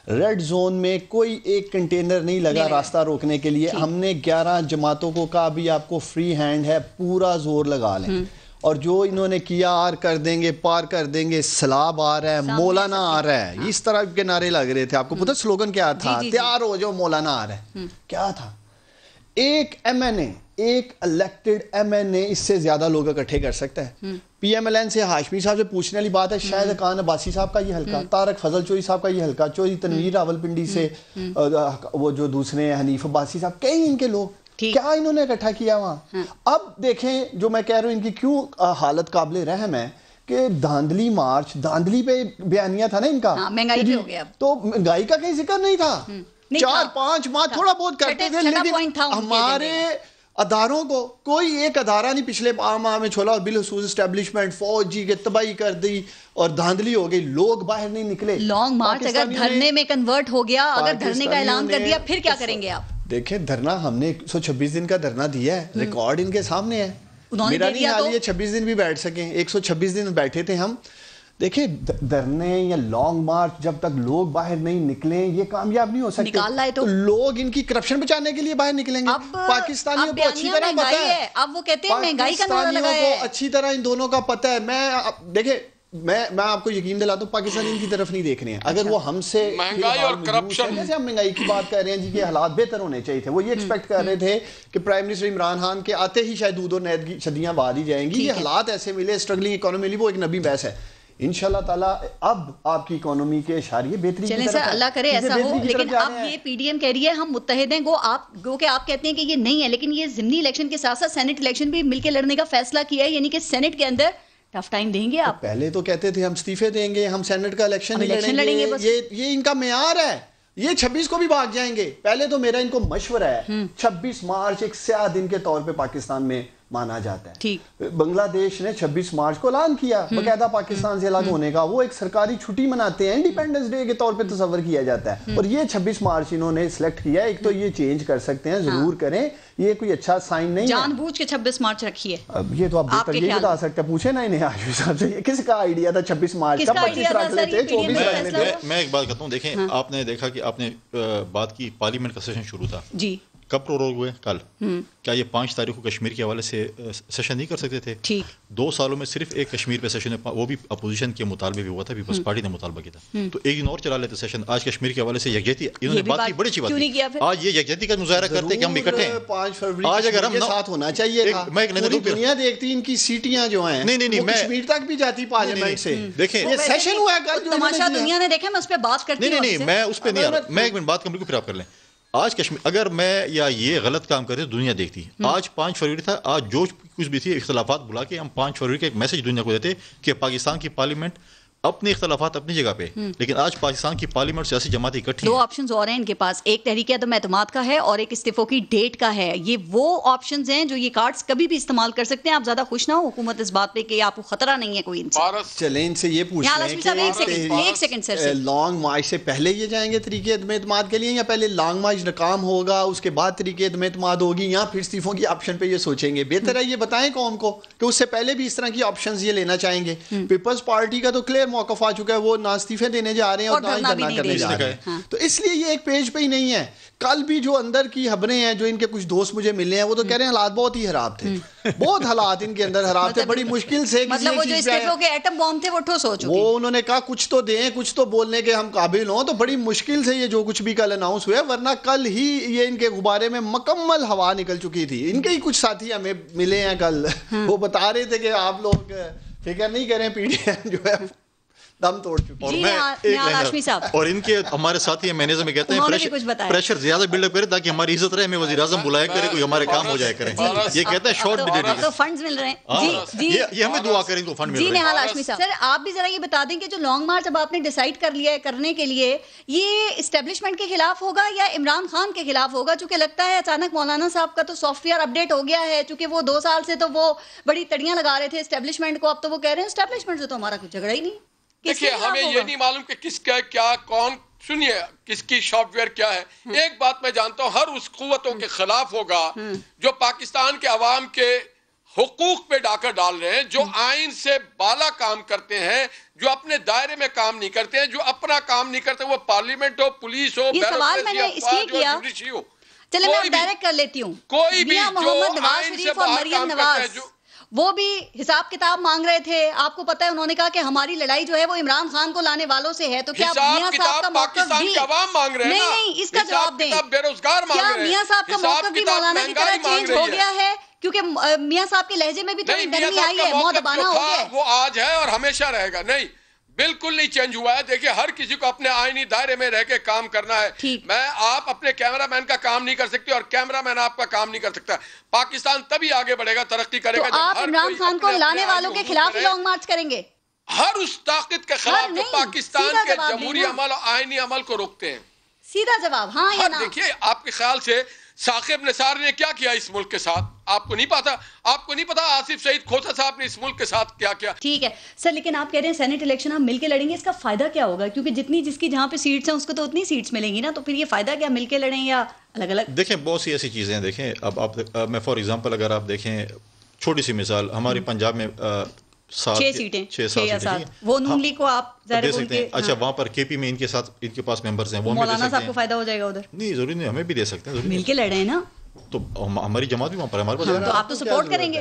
ریڈ زون میں کوئی ایک کنٹینر نہیں لگا راستہ روکنے کے لیے. ہم نے 11 جماعتوں کو کہا بھی آپ کو فری ہینڈ ہے, پورا زور لگا لیں. اور جو انہوں نے کیا, آر کر دیں گے, پار کر دیں گے, سلاب آ رہا ہے, مولانا آ رہا ہے, اس طرح کے نعرے لگ رہے تھے. آپ کو پتہ سلوگن کیا تھا؟ تیار ہو جو مولانا آ رہا ہے. کیا تھا؟ ایک ایم این اے, ایک الیکٹڈ ایم این اے اس سے زیادہ لوگ اکٹھے کر سکتا ہے. پی ایم ایل این سے ہاشمی صاحب سے پوچھنے والی بات ہے, شاہد خان عباسی صاحب کا یہ حلقہ, طارق فضل چوہی صاحب کا یہ حلقہ, چوہی تنویر راولپنڈی سے وہ جو دوسرے حنیف عباسی صاحب, کئی ان کے لوگ, کیا انہوں نے اکٹھا کیا وہاں. اب دیکھیں جو میں کہہ رہا ہوں ان کی کیوں حالت قابل رحم ہے کہ دھاندلی مارچ, دھاندلی پہ بیانیہ تھا نا ان کا, مہنگائی ہو گیا, تو مہنگائی کا کہیں ذکر نہیں تھا. 4-5 ماہ تھوڑا بہت کرتے تھے, لیکن ہمارے اداروں کو کوئی ایک ادارہ نہیں پچھلے ماہ میں چھولا, اور بالخصوص اسٹیبلشمنٹ فوج جی کے تباہی کر دی اور دھاندلی ہو گئی, لوگ باہر نہیں نکلے. لانگ مارچ اگر دھرنے میں کنورٹ ہو گیا, اگر دھرنے کا اعلان کر دیا, پھر کیا کریں گے آپ؟ دیکھیں دھرنا ہم نے 126 دن کا دھرنا دیا ہے, ریکارڈ ان کے سامنے ہے. میرا نہیں حال یہ 26 دن بھی بیٹھ سکیں, 126 دن بیٹھے تھے ہم. دیکھیں دھرنے یا لانگ مارچ جب تک لوگ باہر نہیں نکلیں یہ کامیاب نہیں ہو سکتے. تو لوگ ان کی کرپشن بچانے کے لیے باہر نکلیں گے. پاکستانیوں کو اچھی طرح پتہ ہے, اب وہ کہتے ہیں مہنگائی کا نعرہ لگایا ہے, اچھی طرح ان دونوں کا پتہ ہے. میں دیکھیں میں آپ کو یقین دلاتا ہوں پاکستان ان کی طرف نہیں دیکھ رہے ہیں. اگر وہ ہم سے مہنگائی اور کرپشن, جیسے ہم مہنگائی کی بات کر رہے ہیں جی کہ حالات بہتر ہونے چاہیے تھے, وہ یہ ایکسپیکٹ کر رہے تھے کہ پرائم منسٹر عمران خان کے آتے ہی شاید دودھ اور نیند کی صدیاں بعد ہی جائیں گی. یہ حالات ایسے ملے, اسٹرگلنگ اکانومی, وہ ایک نبی بحث ہے. انشاءاللہ تعالیٰ اب آپ کی اکانومی کے اشاریے بہتری چلیں سر, اللہ کرے ایسا ہو. لیکن اب یہ پی ڈی ایم کہہ رہی ہے ہم متحد ہیں, گو کہ آپ کہتے ہیں کہ یہ نہیں ہے, لیکن یہ ضمنی الیکشن کے ساتھ ساتھ سینٹ الیکشن بھی مل کے لڑنے کا فیصلہ کیا ہے, یعنی کہ سینٹ کے اندر ٹف ٹائم دیں گے آپ. پہلے تو کہتے تھے ہم استعفے دیں گے, ہم سینٹ کا الیکشن لڑیں گے, یہ ان کا معیار ہے. یہ 26 کو بھی بھاگ جائیں گے. پہلے تو میرا ان کو مشورہ ہے 26 مارچ ایک سیاہ دن کے طور پہ پاکستان میں مانا جاتا ہے. بنگلہ دیش نے 26 مارچ کو اعلان کیا باقاعدہ پاکستان سے الگ ہونے کا, وہ ایک سرکاری چھٹی مناتے ہیں, انڈیپینڈنس ڈے کے طور پہ تصور کیا جاتا ہے. اور یہ 26 مارچ انہوں نے سلیکٹ کیا. ایک تو یہ چینج کر سکتے ہیں, ضرور کریں, یہ کوئی اچھا سائن نہیں ہے. جان بوجھ کے 26 مارچ رکھی ہے. اب یہ تو آپ بہتر یہ بتا سکتے ہیں, پوچھیں نا انہیں آشوی صاحب سے, یہ کس کا آئیڈیا تھا 26 مارچ کا, 25 رکھ لیتے, 24 رکھ لیتے. میں ایک بات کہتا ہوں, دیکھیں آپ نے دیکھا کہ آپ نے بات کی پارلیمنٹ کا سیشن شروع تھا جی, کب پروروگ ہوئے؟ کل. کیا یہ 5 تاریخ کو کشمیر کے حوالے سے سیشن نہیں کر سکتے تھے؟ 2 سالوں میں صرف ایک کشمیر پہ سیشن, وہ بھی اپوزیشن کے مطالبے بھی ہوا تھا, پیپلز پارٹی نے مطالبہ کیا تھا, تو ایک دن اور چلا لیتے سیشن. آج کشمیر کے حوالے سے یکجہتی انہوں نے بات کی, بڑی اچھی بات کی. آج یہ یکجہتی کا مظاہرہ کرتے کہ ہم اکٹھے ہیں. 5 فروری آج اگر ہم ساتھ ہونا چاہیے تھا. پوری دنیا دیکھتی ان کی سیٹیاں جو ہیں, نہیں کشمیر تک بھی جاتی پارلیمنٹ سے. دیکھیں یہ سیشن ہوا ہے, تماشا دنیا نے دیکھا, میں اس پہ بات کرتی ہوں. نہیں میں اس پہ نہیں آ رہا, میں ایک منٹ بات کمپلیٹ پھر آپ کر لیں. آج کشمیر اگر میں یا یہ غلط کام کرتے دنیا دیکھتی. آج 5 فروری تھا, آج جو کچھ بھی تھی اختلافات بلا کے ہم 5 فروری کا ایک میسج دنیا کو دیتے کہ پاکستان کی پارلیمنٹ اپنے اختلافات اپنی جگہ پہ, لیکن آج پاکستان کی پارلیمنٹ سیاسی جماعتیں اکٹھی. 2 آپشنز اور ہیں ان کے پاس, ایک تحریک عدم اعتماد کا ہے اور ایک استعفوں کی ڈیٹ کا ہے. یہ وہ آپشنز ہیں جو یہ کارڈز کبھی بھی استعمال کر سکتے ہیں. آپ زیادہ خوش نہ ہو حکومت اس بات پہ کہ آپ کو خطرہ نہیں ہے کوئی ان سے. چلیں ان سے یہ پوچھ لیں کہ ایک سیکنڈ سر, لانگ مارچ سے پہلے یہ جائیں گے طریقے عدم اعتماد کے لیے, یا پہلے لانگ مارچ ناکام ہوگا اس کے بعد طریقے عدم اعتماد ہوگی, یا پھر استعفوں کی آپشن پہ یہ سوچیں گے؟ بہتر ہے یہ بتائیں قوم کو کہ اس سے پہلے بھی اس طرح کی آپشنز یہ لینا چاہیں گے. پیپلز پارٹی کا تو کلیئر موقف آ چکا ہے, وہ نہ استعفے دینے جا رہے ہیں اور نہ ہی دھرنا کرنے جا رہے ہیں. تو اس لیے یہ ایک پیج پہ ہی نہیں ہے. کل بھی جو اندر کی خبریں ہیں, جو ان کے کچھ دوست مجھے ملے ہیں, وہ تو کہہ رہے ہیں حالات بہت ہی خراب تھے, بہت حالات ان کے اندر خراب تھے, بڑی مشکل سے. مطلب وہ جو استعفوں کے ایٹم بم تھے وہ ٹھوس ہو چکے, وہ انہوں نے کہا کچھ تو دیں, کچھ تو بولنے کے ہم قابل ہوں. تو بڑی مشکل سے یہ جو کچھ بھی کل اناؤنس ہوا ہے, ورنہ کل ہی یہ ان کے غبارے میں مکمل ہوا نکل چکی تھی. ان کے ہی کچھ ساتھی ہمیں ملے ہیں کل, وہ بتا رہے تھے کہ آپ لوگ فکر نہیں کریں, پی ڈی ایم جو ہے دم توڑ چکی. اور ان کے ہمارے ساتھی مینیجر میں کہتے ہیں پریشر زیادہ بلڈ اپ کرے تاکہ ہماری عزت رہے, ہمیں وزیر اعظم بلایا کرے, کوئی ہمارے کام ہو جائے کریں. یہ کہتے ہیں شارٹ ڈیلیوری تو فنڈز مل رہے ہیں. جی یہ ہمیں دعا کریں کو فنڈ مل رہے ہیں. جی نہال ہاشمی صاحب, سر آپ بھی ذرا یہ بتا دیں کہ جو لانگ مارچ اب آپ نے ڈیسائیڈ کر لیا ہے کرنے کے لیے, یہ اسٹیبلشمنٹ کے خلاف ہوگا یا عمران خان کے خلاف ہوگا؟ چونکہ لگتا ہے اچانک مولانا صاحب کا تو سافٹ ویئر اپڈیٹ ہو گیا ہے, چونکہ وہ 2 سال سے تو وہ بڑی تڑیاں لگا رہے تھے اسٹیبلشمنٹ کو, اب تو وہ کہہ رہے ہیں اسٹیبلشمنٹ سے تو ہمارا کچھ جھگڑا ہی نہیں. دیکھیے ہمیں یہ نہیں معلوم کہ کس کا کیا, کون, سنیے کس کی سافٹ ویئر کیا ہے. ایک بات میں جانتا ہوں, ہر اس قوتوں کے خلاف ہوگا جو پاکستان کے عوام کے حقوق پہ ڈاکہ ڈال رہے ہیں, جو آئین سے بالا کام کرتے ہیں, جو اپنے دائرے میں کام نہیں کرتے ہیں, جو اپنا کام نہیں کرتے, وہ پارلیمنٹ ہو, پولیس ہو, بیوروکریسی ہو. چلے میں ڈائریکٹ کر لیتی ہوں, کوئی بھی محمد نواز شریف اور مریم نواز وہ بھی حساب کتاب مانگ رہے تھے. آپ کو پتا ہے انہوں نے کہا کہ ہماری لڑائی جو ہے وہ عمران خان کو لانے والوں سے ہے. تو کیا میاں صاحب کا موقف بھی نہیں, اس کا جواب دیں, کیا میاں صاحب کا موقف بھی مولانا کی طرح چینج ہو گیا ہے؟ کیونکہ میاں صاحب کے لہجے میں بھی تھوڑی نرمی آئی ہے, موت دبانا ہو گیا. وہ آج ہے اور ہمیشہ رہے گا. نہیں, بالکل نہیں چینج ہوا ہے. دیکھیں ہر کسی کو اپنے آئینی دائرے میں رہ کے کام کرنا ہے. میں آپ اپنے کیمرہ مین کا کام نہیں کر سکتے اور کیمرہ مین آپ کا کام نہیں کر سکتا. پاکستان تبھی آگے بڑھے گا, ترقی کرے گا. آپ عمران خان کو لانے والوں کے خلاف ہی لانگ مارچ کریں گے؟ ہر اس طاقت کے خلاف جو پاکستان کے جمہوری عمل اور آئینی عمل کو روکتے ہیں. سیدھا جواب ہاں یا نہ. دیکھیے آپ کے خیال سے ثاقب نثار نے کیا کیا اس ملک کے ساتھ؟ آپ کو نہیں پتا. آپ کو نہیں پتا آصف سعید کھوسا صاحب نے اس ملک کے ساتھ کیا کیا. ٹھیک ہے سر, لیکن آپ کہہ رہے ہیں سینٹ الیکشن ہم مل کے لڑیں گے, اس کا فائدہ کیا ہوگا؟ کیونکہ جتنی جس کی جہاں پہ سیٹس ہیں اس کو تو اتنی سیٹس ملیں گی نا, تو پھر یہ فائدہ کیا مل کے لڑیں یا الگ الگ؟ دیکھیں بہت سی ایسی چیزیں ہیں. دیکھیں اب آپ میں فار ایگزامپل اگر آپ دیکھیں چھوٹی سی مثال, ہماری پنجاب میں 6 سیٹیں, وہ نون لیگ کو آپ دے سکتے ہیں. اچھا وہاں پر کے پی میں ان کے ساتھ ان کے پاس ممبرز ہیں, وہ مولانا صاحب کو فائدہ ہو جائے گا ادھر. نہیں ضروری نہیں, ہمیں بھی دے سکتے ہیں, مل کے لڑ رہے ہیں نا, تو ہماری جماعت بھی وہاں پر ہمارے پاس. تو آپ تو سپورٹ کریں گے.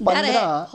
15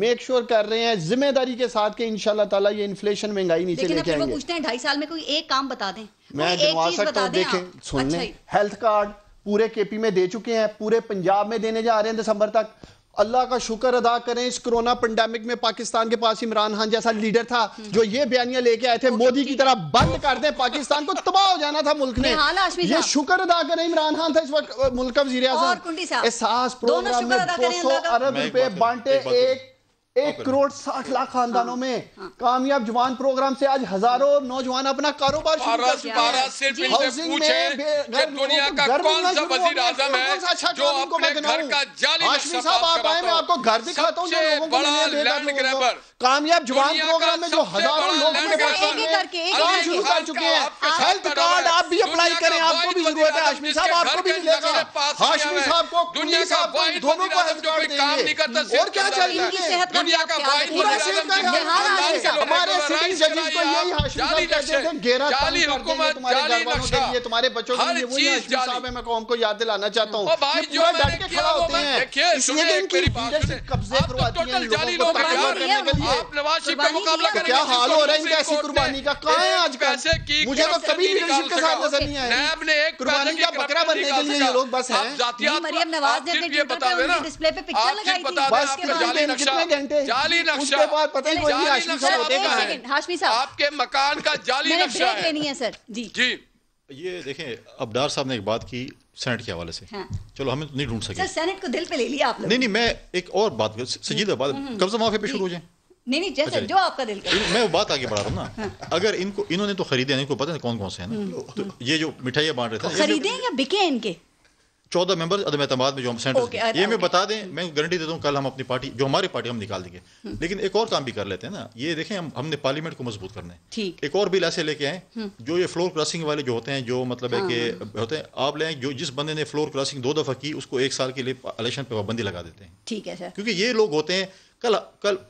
میک شور کر رہے ہیں ذمہ داری کے ساتھ کہ انشاءاللہ تعالیٰ یہ انفلیشن مہنگائی نیچے لے کے آئیں گے. لیکن پوچھتے ہیں 2.5 سال میں کوئی ایک کام بتا دیں. میں گنوا سکتا ہوں, دیکھیں سن لیں, ہیلتھ کارڈ پورے کے پی میں دے چکے ہیں, پورے پنجاب میں دینے جا رہے ہیں دسمبر تک. اللہ کا شکر ادا کریں اس کرونا پینڈیمک میں پاکستان کے پاس عمران خان جیسا لیڈر تھا جو یہ بیانیاں لے کے آئے تھے مودی کی طرح بند کر دیں, پاکستان کو تباہ ہو جانا تھا ملک نے. یہ شکر ادا کریں عمران خان تھا اس وقت ملک کا وزیر اعظم. احساس پروگرام میں 200 ارب روپے بانٹے 1 کروڑ 60 لاکھ خاندانوں میں. کامیاب جوان پروگرام سے آج ہزاروں نوجوان اپنا کاروبار شروع کر چکے ہیں. ہاؤسنگ میں دنیا کا کون سا وزیر اعظم ہے جو اپنے گھر کا جعلی ہاشمی صاحب آپ آئے, میں آپ کو گھر دکھاتا ہوں جو لوگوں کو ملے لینڈ گریبر کامیاب جوان پروگرام میں جو ہزاروں لوگ کام شروع کر چکے ہیں. ہیلتھ کارڈ آپ بھی اپلائی کریں, آپ کو بھی ضرورت ہے. ہاشمی صاحب آپ کو بھی ملے گا, ہاشمی صاحب کو کنڈی صاحب کو دونوں کو ہیلتھ کارڈ دیں گے. اور کیا چاہیے دنیا کا ہمارے سٹی ججز کو یہی ہاشمی صاحب کہتے تھے گیرہ تنگ کر دیں گے تمہارے گھر والوں کے لیے, تمہارے بچوں کے لیے. وہی ہاشمی صاحب ہے, میں قوم کو یاد دلانا چاہتا ہوں یہ پورا ڈٹ کے کھڑا ہوتے ہیں اس لیے کہ ان کی لیڈرشپ قبضے کرواتی ہیں لوگوں کو تقریر کرنے کے لیے. کیا حال ہو رہا ہے ان کا ایسی قربانی کا, کہاں ہے آج کل؟ مجھے تو کبھی لیڈرشپ کے ساتھ نظر نہیں آئے. قربانی کا بکرا بننے کے لیے یہ لوگ بس ہیں. مریم نواز نے اپنے ٹویٹر پہ ان کی ڈسپلے پہ پکچر لگائی تھی. بس کتنے گھنٹے اس کے بعد پتہ ہی کوئی نہیں ہاشمی صاحب ہوتے کہاں ہیں. ہاشمی صاحب آپ کے مکان کا جعلی نقشہ ہے. بریک لینی ہے سر. جی جی یہ دیکھیں ابدار صاحب نے ایک بات کی سینٹ کے حوالے سے, چلو ہمیں نہیں ڈھونڈ سکے. سر سینٹ کو دل پہ لے لیا آپ لوگ. نہیں میں ایک اور بات سنجیدہ بات, قبضہ معافی پہ شروع ہو جائیں. نہیں جیسے جو آپ کا دل کرے. میں وہ بات آگے بڑھا رہا ہوں نا. اگر انہوں نے تو خریدے ہیں, ان کو پتہ ہے کون کون سے ہیں نا. یہ جو مٹھائیاں بانٹ رہے تھے خریدے یا بکے ان کے 14 ممبر عدم اعتماد میں جو ہم سینٹر یہ میں بتا دیں, میں گارنٹی دیتا ہوں کل ہم اپنی پارٹی جو ہماری پارٹی ہم نکال دیں گے. لیکن ایک اور کام بھی کر لیتے ہیں نا. یہ دیکھیں ہم نے پارلیمنٹ کو مضبوط کرنا ہے. ایک اور بل ایسے لے کے آئے جو یہ فلور کراسنگ والے جو ہوتے ہیں, جو مطلب ہے کہ ہوتے ہیں آپ لیں جو جس بندے نے فلور کراسنگ 2 دفعہ کی اس کو 1 سال کے لیے الیکشن پہ پابندی لگا دیتے ہیں. ٹھیک ہے سر. کیونکہ یہ لوگ ہوتے ہیں کل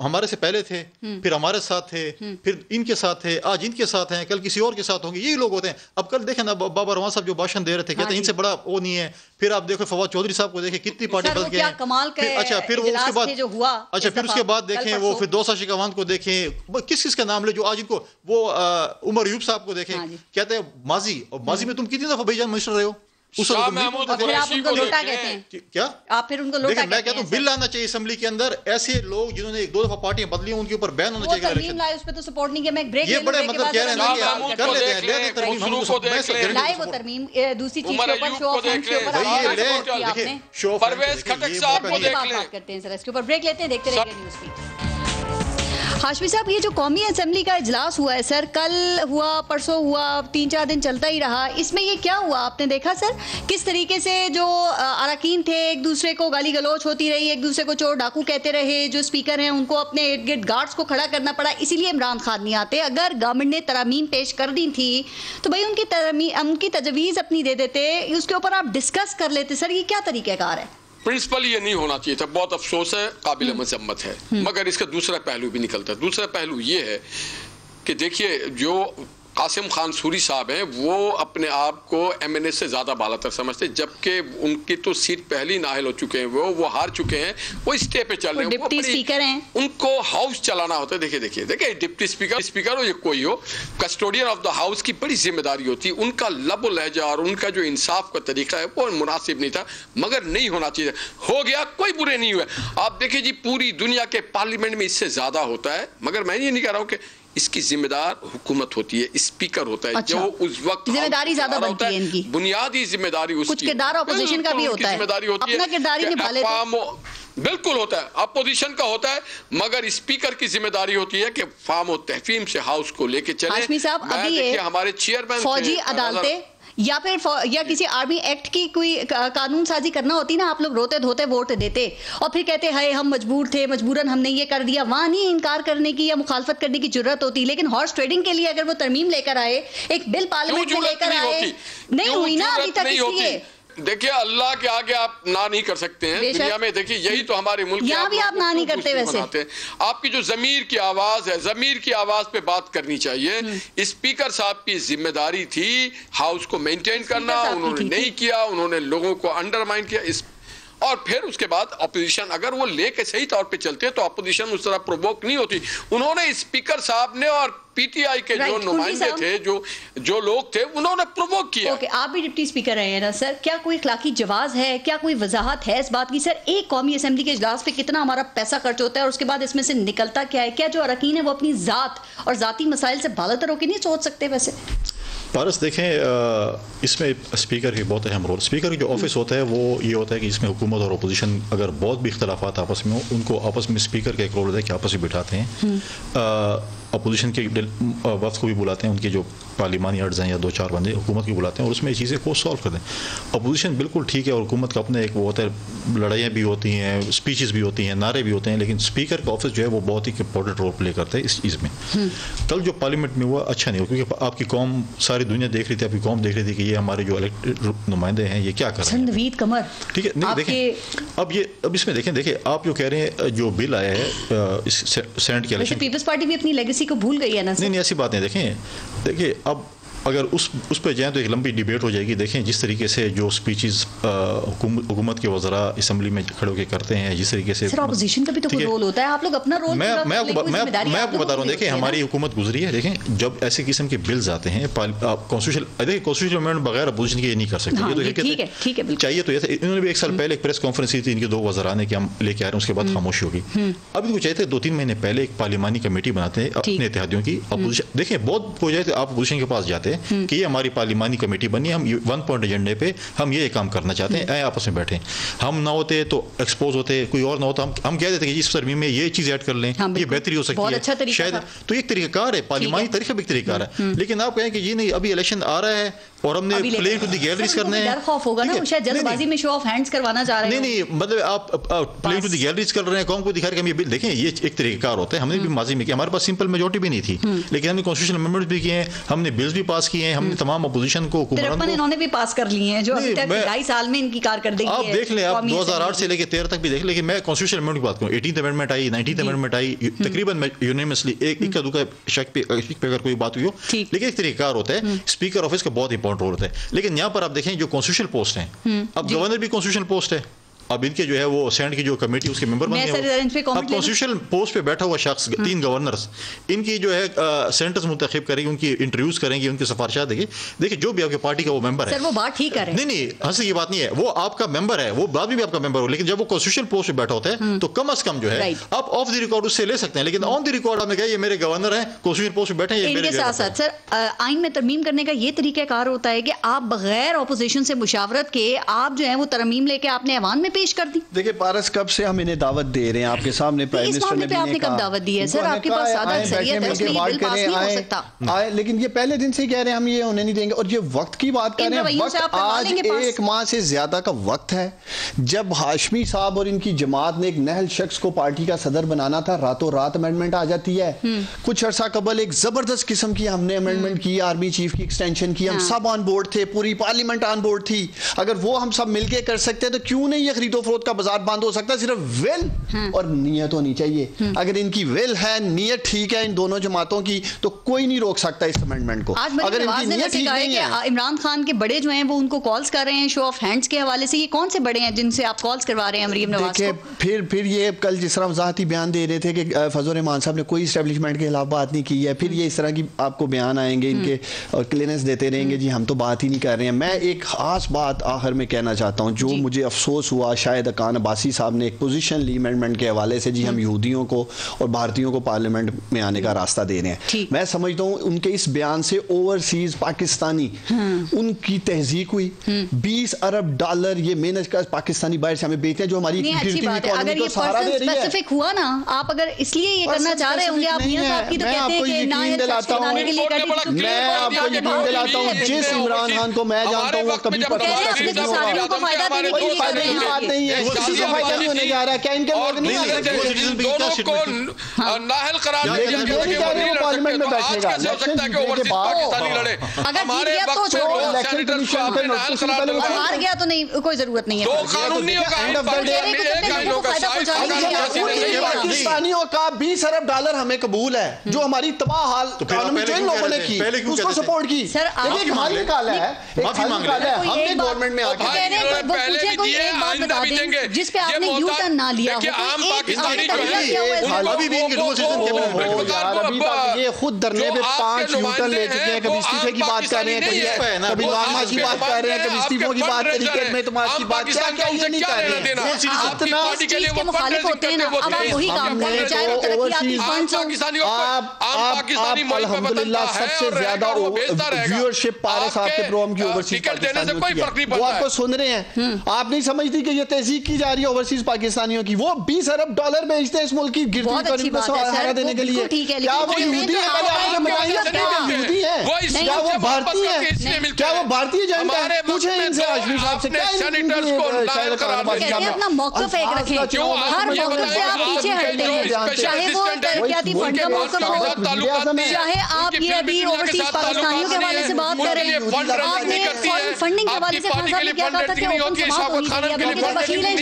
ہمارے سے پہلے تھے, پھر ہمارے ساتھ تھے, پھر ان کے ساتھ تھے, آج ان کے ساتھ ہیں, کل کسی اور کے ساتھ ہوں گے. یہی لوگ ہوتے ہیں. اب کل دیکھیں نا بابا روان صاحب جو بھاشن دے رہے تھے کہتے ہیں ان سے بڑا وہ نہیں ہے. پھر آپ دیکھو فواد چودھری صاحب کو دیکھیں کتنی پارٹی بدل گئے ہیں. اچھا پھر وہ اس کے بعد پھر اس کے بعد دیکھیں وہ پھر دوسا شیخاوند کو دیکھیں, کس کا نام لے جو آج ان کو وہ عمر ایوب صاحب کو دیکھیں کہتے ہیں ماضی, اور ماضی میں تم کتنی دفعہ بھائی جان منسٹر رہے ہو. کیا آپ پھر ان کو لوٹا میں کہتا ہوں بل آنا چاہیے اسمبلی کے اندر. ایسے لوگ جنہوں نے 2 دفعہ پارٹیاں بدلی ان کے اوپر بین ہونا چاہیے. ترمیم لائے اس پہ تو سپورٹ نہیں کیا. میں بریک یہ بڑے مطلب کہہ رہے ہیں کر لیتے ہیں لائے وہ ترمیم دوسری چیز کے اوپر شو آف ہینڈ کے اوپر شو پرویز خٹک صاحب کو دیکھ لیں. بات کرتے ہیں سر اس کے اوپر بریک لیتے ہیں, دیکھتے رہیے نیوز فیڈ. ہاشمی صاحب یہ جو قومی اسمبلی کا اجلاس ہوا ہے سر, کل ہوا پرسوں ہوا 3-4 دن چلتا ہی رہا, اس میں یہ کیا ہوا آپ نے دیکھا سر؟ کس طریقے سے جو اراکین تھے ایک دوسرے کو گالی گلوچ ہوتی رہی, ایک دوسرے کو چور ڈاکو کہتے رہے, جو اسپیکر ہیں ان کو اپنے ارد گرد گارڈز کو کھڑا کرنا پڑا, اسی لیے عمران خان نہیں آتے. اگر گورنمنٹ نے ترامیم پیش کر دی تھی تو بھائی ان کی تجویز اپنی دے دیتے, اس کے اوپر آپ ڈسکس کر لیتے. سر یہ کیا طریقہ کار ہے؟ پرنسپل یہ نہیں ہونا چاہیے تھا. بہت افسوس ہے, قابل مذمت ہے, مگر اس کا دوسرا پہلو بھی نکلتا ہے. دوسرا پہلو یہ ہے کہ دیکھیے جو قاسم خان سوری صاحب ہیں وہ اپنے آپ کو ایم این اے سے زیادہ بالا تر سمجھتے, جبکہ ان کی تو سیٹ پہلی نااہل ہو چکے ہیں, وہ ہار چکے ہیں, وہ اسٹے پہ چل رہے ہیں, ڈپٹی اسپیکر ہیں, ان کو ہاؤس چلانا ہوتا ہے. دیکھیں ڈپٹی اسپیکر ہو یا کوئی ہو, کسٹوڈین آف دا ہاؤس کی بڑی ذمہ داری ہوتی ہے. ان کا لب و لہجہ اور ان کا جو انصاف کا طریقہ ہے وہ مناسب نہیں تھا, مگر نہیں ہونا چاہیے. ہو گیا, کوئی برے نہیں ہوئے. آپ دیکھیں جی پوری دنیا کے پارلیمنٹ میں اس سے زیادہ ہوتا ہے, مگر میں یہ نہیں کہہ رہا ہوں کہ اس کی ذمہ دار حکومت ہوتی ہے, اسپیکر ہوتا ہے. جو اس وقت ذمہ داری زیادہ بنتی ہے ان کی, بنیادی ذمہ داری اس کی. کچھ کردار اپوزیشن کا بھی ہوتا ہے, اپنا کردار ہی نبھا لیتے. بالکل ہوتا ہے, اپوزیشن کا ہوتا ہے, مگر اسپیکر کی ذمہ داری ہوتی ہے کہ فام و تحفیم سے ہاؤس کو لے کے چلیں. ہاشمی صاحب ابھی ہمارے چیئرمین فوجی عدالتیں یا کسی آرمی ایکٹ کی کوئی قانون سازی کرنا ہوتی نا, آپ لوگ روتے دھوتے ووٹ دیتے اور پھر کہتے ہیں ہم مجبور تھے, مجبوراً ہم نے یہ کر دیا. وہاں نہیں انکار کرنے کی یا مخالفت کرنے کی جرت ہوتی. لیکن ہارس ٹریڈنگ کے لیے اگر وہ ترمیم لے کر آئے, ایک بل پارلیمنٹ میں لے کر آئے, نہیں ہوئی نا ابھی تک. اس لیے دیکھیے اللہ کے آگے آپ نہ نہیں کر سکتے ہیں دنیا میں. دیکھیے یہی تو ہمارے ملک یہاں بھی آپ نہ نہیں کرتے. ویسے آپ کی جو ضمیر کی آواز ہے, ضمیر کی آواز پہ بات کرنی چاہیے. اسپیکر صاحب کی ذمہ داری تھی ہاؤس کو مینٹین کرنا, انہوں نے نہیں کیا, انہوں نے لوگوں کو انڈرمائن کیا. اور پھر اس کے بعد اپوزیشن اگر وہ لے کے صحیح طور پہ چلتے تو اپوزیشن اس طرح پرووک نہیں ہوتی. انہوں نے اسپیکر صاحب نے اور پی ٹی آئی کے جو نمائندے تھے, جو لوگ تھے, انہوں نے پرووک کیا. آپ بھی ڈپٹی اسپیکر رہے ہیں نا سر, کیا کوئی اخلاقی جواز ہے, کیا کوئی وضاحت ہے اس بات کی سر ایک قومی اسمبلی کے اجلاس پہ کتنا ہمارا پیسہ خرچ ہوتا ہے اور اس کے بعد اس میں سے نکلتا کیا ہے؟ کیا جو اراکین ہیں وہ اپنی ذات اور ذاتی مسائل سے بالاتر ہو کے نہیں سوچ سکتے؟ ویسے پارس دیکھیں اس میں اسپیکر کی بہت اہم رول. اسپیکر کی جو آفس ہوتا ہے وہ یہ ہوتا ہے کہ اس میں حکومت اور اپوزیشن اگر بہت بھی اختلافات آپس میں ہوں, ان کو آپس میں اسپیکر کا ایک رول ہوتا ہے کہ آپس میں بٹھاتے ہیں. اپوزیشن کے وفد کو بھی بلاتے ہیں, ان کے جو پارلیمانی عرض ہیں یا 2-4 بندے حکومت کی بلاتے ہیں اور اس میں یہ چیزیں کو سالو کرتے ہیں. اپوزیشن بالکل ٹھیک ہے اور حکومت کا اپنے ایک وہ ہوتا ہے, لڑائیاں بھی ہوتی ہیں, اسپیچز بھی ہوتی ہیں, نعرے بھی ہوتے ہیں, لیکن اسپیکر کا آفس جو ہے وہ بہت ہی امپورٹنٹ رول پلے کرتا ہے اس چیز میں. کل جو پارلیمنٹ میں ہوا اچھا نہیں ہوا کیونکہ آپ کی قوم, ساری دنیا دیکھ رہی تھی, آپ کی قوم دیکھ رہی تھی کہ یہ ہمارے جو الیکٹڈ نمائندے ہیں یہ کیا کر رہے ہیں. نوید قمر ٹھیک ہے, نہیں دیکھیں اب اس میں دیکھیں آپ جو کہہ رہے ہیں جو بل آیا ہے سینٹ کے الیکشن, پیپلز پارٹی بھی اپنی لیگیسی کو بھول گئی ہے نا. نہیں ایسی بات نہیں. دیکھیں اب اگر اس پہ جائیں تو ایک لمبی ڈیبیٹ ہو جائے گی. دیکھیں جس طریقے سے جو اسپیچز حکومت کے وزراء اسمبلی میں کھڑے ہو کے کرتے ہیں, جس طریقے سے اپوزیشن کا بھی تو رول ہوتا ہے, آپ لوگ اپنا رول. میں آپ کو بتا رہا ہوں, دیکھیں ہماری حکومت گزری ہے, دیکھیں جب ایسے قسم کے بلز آتے ہیں کانسٹیٹیوشن امینڈمنٹ بغیر اپوزیشن کے یہ نہیں کر سکتے. چاہیے تو انہوں نے بھی 1 سال پہلے ایک پریس کانفرنس کی تھی ان کے 2 وزراء نے کہ ہم لے کے آ رہے ہیں, اس کے بعد خاموشی ہوگی. اب ان کو چاہیے تھے 2-3 مہینے پہلے ایک پارلیمانی کمیٹی بناتے ہیں اپنے اتحادیوں کی. اپوزیشن دیکھیں بہت ہو جائے تو آپ اپوزیشن کے پاس جاتے ہیں کہ یہ ہماری پارلیمانی کمیٹی بنی, ہم 1 پوائنٹ ایجنڈے پہ ہم یہ کام کرنا چاہتے ہیں, آپس میں بیٹھیں. ہم نہ ہوتے تو ایکسپوز ہوتے, کوئی اور نہ ہوتا ہم کہہ دیتے کہ اس ترمیم میں یہ چیز ایڈ کر لیں, یہ بہتری ہو سکتی ہے شاید. تو ایک طریقہ کار ہے, پارلیمانی طریقہ بھی ایک طریقہ کار ہے. لیکن آپ کہیں کہ یہ نہیں ابھی الیکشن آ رہا ہے اور ہم نے پلے ٹو دی گیلریز کرنے ہیں. ڈر خوف ہوگا نا, شاید جلد بازی میں شو آف ہینڈز کروانا چاہ رہے ہیں. نہیں مطلب آپ پلے ٹو دی گیلریز کر رہے ہیں, قوم کو دکھا رہے ہیں کہ ہم یہ بل دیکھیں یہ ایک طریقہ کار ہوتا ہے. ہم نے بھی ماضی میں کیا, ہمارے پاس سمپل میجورٹی بھی نہیں تھی لیکن ہم نے کانسٹیٹیوشن امینڈمنٹس بھی کیے ہیں, ہم نے بلز بھی پاس کیے ہیں, ہم نے تمام اپوزیشن کو انہوں نے بھی پاس کر لیے ہیں جو ابھی تک 2.5 سال میں ان کی کارکردگی ہے. آپ دیکھ لیں, آپ 2008 سے لے کے 13 تک بھی دیکھ لیں. لیکن میں کانسٹیٹیوشن امینڈمنٹ کی بات کروں, 18th امینڈمنٹ آئی, 19th امینڈمنٹ آئی, تقریباً یونینیمسلی ایک کا دوسرا شک پہ اگر کوئی بات ہوئی ہو, لیکن ایک طریقہ کار ہوتا ہے. اسپیکر آفس کا بہت امپورٹنٹ رول ہوتا ہے. لیکن یہاں پر آپ دیکھیں جو کانسٹیٹیوشنل پوسٹ ہیں, اب گورنر بھی کانسٹیٹیوشنل پوسٹ ہے, اب ان کے جو ہے وہ سینٹ کی جو کمیٹی اس کے ممبر بن گئے. اب کانسٹیٹیوشنل پوسٹ پہ بیٹھا ہوا شخص 3 گورنرز ان کی جو ہے سینٹرز منتخب کریں گے, ان کی انٹرویوز کریں گے, ان کی سفارشات دیں گے. دیکھیں جو بھی آپ کے پارٹی کا وہ ممبر ہے, وہ بات ٹھیک ہے, نہیں ہنسی کی بات نہیں ہے, وہ آپ کا ممبر ہے, وہ بعد میں بھی آپ کا ممبر ہو, لیکن جب وہ کانسٹیٹیوشنل پوسٹ پہ بیٹھا ہوتا ہے تو کم از کم جو ہے آپ آف دی ریکارڈ اس سے لے سکتے ہیں. لیکن آن دی ریکارڈ آپ نے کہا یہ میرے گورنر ہیں, کانسٹیٹیوشنل پوسٹ پہ بیٹھے ہیں. ان کے ساتھ ساتھ سر آئین میں ترمیم کرنے کا یہ طریقہ کار ہوتا ہے کہ آپ بغیر اپوزیشن سے مشاورت کے آپ جو ہے وہ ترمیم لے کے آپ نے ایوان میں پیش کر دی. دیکھیں پارس کب سے ہم انہیں دعوت دے رہے ہیں آپ کے سامنے, پرائم منسٹر نے بھی آپ نے کب دعوت دی ہے سر؟ آپ کے پاس سادہ اکثریت ہے, اس میں یہ بل پاس نہیں ہو سکتا. لیکن یہ پہلے دن سے کہہ رہے ہیں ہم یہ ہونے نہیں دیں گے. اور یہ وقت کی بات کر رہے ہیں, وقت آج 1 ماہ سے زیادہ کا وقت ہے. جب ہاشمی صاحب اور ان کی جماعت نے ایک نہل شخص کو پارٹی کا صدر بنانا تھا, راتوں رات امینڈمنٹ آ جاتی ہے. کچھ عرصہ قبل ایک زبردست قسم کی ہم نے امینڈمنٹ کی, آرمی چیف کی ایکسٹینشن کی, ہم سب آن بورڈ تھے, پوری پارلیمنٹ آن بورڈ تھی. اگر وہ ہم سب مل کے کر سکتے تو کیوں نہیں یہ خرید و فروخت کا بازار بند ہو سکتا؟ صرف ول اور نیت ہونی چاہیے. اگر ان کی ول ہے, نیت ٹھیک ہے ان دونوں جماعتوں کی, تو کوئی نہیں روک سکتا اس امینڈمنٹ کو. اگر ان کی نیت ٹھیک نہیں ہے, عمران خان کے بڑے جو ہیں وہ ان کو کالز کر رہے ہیں شو آف ہینڈز کے حوالے سے. یہ کون سے بڑے ہیں جن سے آپ کالز کروا رہے ہیں مریم نواز کو؟ پھر یہ کل جس طرح وضاحتی بیان دے رہے تھے کہ فضل الرحمان صاحب نے کوئی اسٹیبلشمنٹ کے خلاف بات نہیں کی ہے, پھر یہ اس طرح کی آپ کو بیان آئیں گے ان کے اور کلینس دیتے رہیں گے جی ہم تو بات ہی نہیں کر رہے ہیں. میں ایک خاص بات آخر میں کہنا چاہتا ہوں جو مجھے افسوس ہوا, شاید اکان عباسی صاحب نے ایک پوزیشن لی امینڈمنٹ کے حوالے سے, جی ہم یہودیوں کو اور بھارتیوں کو پارلیمنٹ میں آنے کا راستہ دے رہے ہیں. میں سمجھتا ہوں ان کے اس بیان سے اوورسیز پاکستانی ان کی تہذیب ہوئی. $20 ارب یہ محنت کا پاکستانی باہر سے ہمیں بیچتے ہیں جو ہماری اگر یہ پرسن اسپیسیفک ہوا نا, آپ اگر اس لیے یہ کرنا چاہ رہے ہوں گے, آپ میاں صاحب کی تو کہتے ہیں کہ نہ یہ سچ بنانے کے لیے کہتے ہیں. میں آپ کو یقین دلاتا ہوں جس عمران خان کو میں جانتا ہوں وہ کبھی اپنے ساتھیوں کو فائدہ دینے کے لیے کر رہے ہیں. نہیں ہے, کسی کا فائدہ نہیں ہونے جا رہا ہے. کیا ان کے لوگ نہیں آ سکتے دونوں کو نااہل قرار لیکن یہ نہیں کہہ رہے وہ پارلیمنٹ میں بیٹھے گا. الیکشن جیتنے کے بعد ہمارے وقت سے الیکشن کمیشن پہ نوٹس پہلے ہار گیا تو نہیں, کوئی ضرورت نہیں ہے. دو قانون نہیں ہوگا, پاکستانیوں کا 20 ارب ڈالر ہمیں قبول ہے جو ہماری تباہ حال اکانومی جو ان لوگوں نے کی, اس کو سپورٹ کی. ایک حل نکالا ہے, ایک حل نکالا ہے ہم نے گورنمنٹ میں آ کے, جس پہ آپ نے یو ٹرن نہ لیا یہ خود دھرنے پہ 5 یو ٹرن لے چکے ہیں. کبھی استعفے کی بات کر رہے ہیں, کبھی نارما کی بات کر رہے ہیں, کبھی استعفوں کی بات کری, کریم اعتماد کی بات, کیا یہ نہیں کر رہے ہیں. اتنا چیز کے مخالف ہوتے ہیں نا, اب آپ وہی کام کریں, چاہے وہ ترقیاتی فنڈز آپ الحمدللہ سب سے زیادہ ویورشپ پارس صاحب کے پروگرام کی اوورسیز پاکستانیوں کی ہے, وہ آپ کو سن رہے ہیں. آپ نہیں سمجھتی کہ یہ تہذیب کی جا رہی ہے اوورسیز پاکستانیوں کی. وہ 20 ارب ڈالر بھیجتے ہیں اس ملک کی گرتی اکانومی کو سہارا دینے کے لیے. کیا وہ یہودی ہیں؟ پہلے آپ نے بتائیے کہ یہودی ہیں, کیا وہ بھارتی ہیں, کیا وہ بھارتی ایجنٹ ہیں؟ پوچھیں ان سے ہاشمی صاحب سے, کیا اپنا موقف ایک رکھیں, ہر موقف سے آپ پیچھے ہٹتے ہیں, چاہے وہ ترقیاتی فنڈ کا موقف ہو, چاہے آپ یہ ابھی اوورسیز پاکستانیوں کے حوالے سے بات کر رہے ہیں. آپ نے فارن فنڈنگ کے حوالے سے خان صاحب نے کیا کہا تھا کہ اوپن سماعت ہونی چاہیے. ابھی کے جو وکیل ہیں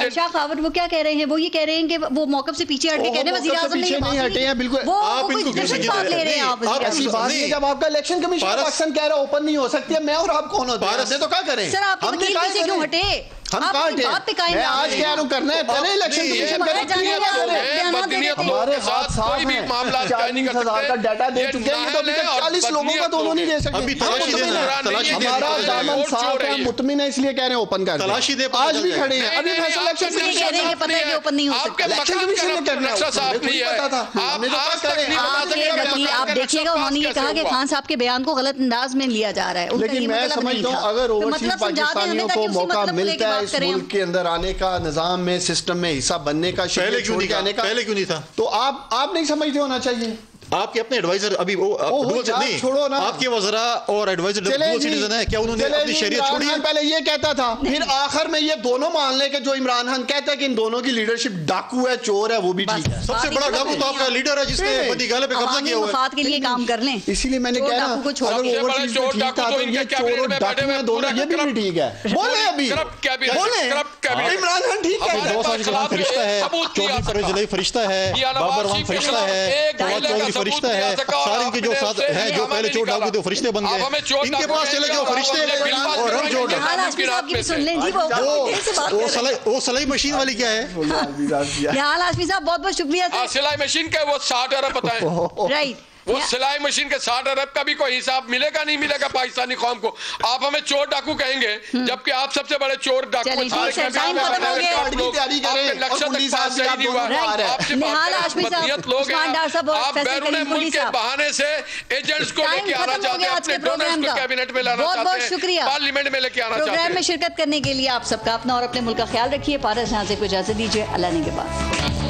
شاہ خاور, وہ کیا کہہ رہے ہیں, وہ یہ کہہ رہے ہیں کہ وہ موقف سے پیچھے ہٹ کے کہنے وزیر اعظم نے نہیں ہٹے ہیں. بالکل وہ کوئی ڈفرنٹ بات لے رہے ہیں آپ. ایسی بات نہیں, جب آپ کا الیکشن کمیشن پاکستان کہہ رہا ہے اوپن نہیں ہو سکتی ہے, میں اور آپ کون ہوتے ہیں تو کیا کریں؟ سر آپ کے وکیل پیچھے کیوں ہٹے؟ ہم بات پہ قائم ہیں. آج کیا کرنا ہے, کریں الیکشن کمیشن ہمارے ہاتھ صاف ہیں. 40,000 کا ڈیٹا دے چکے ہیں, تو ابھی تک 40 لوگوں کا دونوں نہیں دے سکتے. ہمارا دامن صاف ہے, مطمئن ہے, اس لیے کہہ رہے ہیں اوپن کر دیں. آج بھی کھڑے ہیں, ابھی فیصلہ الیکشن کمیشن نے پتہ ہے کہ اوپن نہیں ہو سکتا. الیکشن کمیشن نے کرنا ہے, پتا تھا ہم نے تو کیا کریں. آپ دیکھیے گا انہوں نے یہ کہا کہ خان صاحب کے بیان کو غلط انداز میں لیا جا رہا ہے. لیکن میں سمجھتا ہوں اگر اوورسیز پاکستانیوں کو موقع ملتا ہے اس ملک کے اندر آنے کا, نظام میں, سسٹم میں حصہ بننے کا, پہلے کیوں نہیں تھا, تو آپ نہیں سمجھتے ہونا چاہیے. آپ کے اپنے ایڈوائزر ابھی چھوڑو نا, آپ کے وزراء اور ایڈوائزر ڈبل سٹیزن ہیں, کیا انہوں نے اپنی شہریت چھوڑی ہے؟ پہلے یہ کہتا تھا, پھر آخر میں یہ دونوں مان لے کہ جو عمران خان کہتا ہے کہ ان دونوں کی لیڈرشپ ڈاکو ہے, چور ہے, وہ بھی ٹھیک ہے. سب سے بڑا ڈاکو تو آپ کا لیڈر ہے جس نے بندی گالے پہ قبضہ کیا ہوا ہے. مفاد کے لیے کام کر لیں, اسی لیے میں نے کہا اگر اوورسیز میں ٹھیک تھا تو یہ چور اور ڈاکو ہیں دونوں, یہ بھی ٹھیک ہے. بولیں ابھی, بولیں عمران خان ٹھیک کہتا ہے. دو سال کے فرشتہ ہے, چودھری پرویز الہی فرشتہ ہے, بابر رحمان فرشتہ ہے, فواد چودھری فرشتہ ہے, سارے ان کے جو ساتھ ہیں جو پہلے چور ڈاکو تھے فرشتے بن گئے, ان کے پاس چلے گئے فرشتے اور ہم چور ڈاکو. وہ سلائی مشین والی کیا ہے؟ حال ہاشمی صاحب بہت بہت شکریہ. سلائی مشین کا وہ 60 ارب بتائیں, رائٹ, وہ سلائی مشین کے 60 ارب کا بھی کوئی حساب ملے گا نہیں ملے گا پاکستانی قوم کو. آپ ہمیں چور ڈاکو کہیں گے جبکہ آپ سب سے بڑے چور ڈاکو آپ بیرون ملک کے بہانے سے ایجنٹس کو لے کے آنا چاہتے ہیں, اپنے ڈونرز کو کیبنٹ میں لانا چاہتے ہیں, پارلیمنٹ میں لے کے آنا چاہتے ہیں. پروگرام میں شرکت کرنے کے لیے آپ سب کا اپنا اور اپنے ملک کا خیال رکھیے. پارس جہاں سے کو اجازت دیجیے, اللہ نے کے بعد.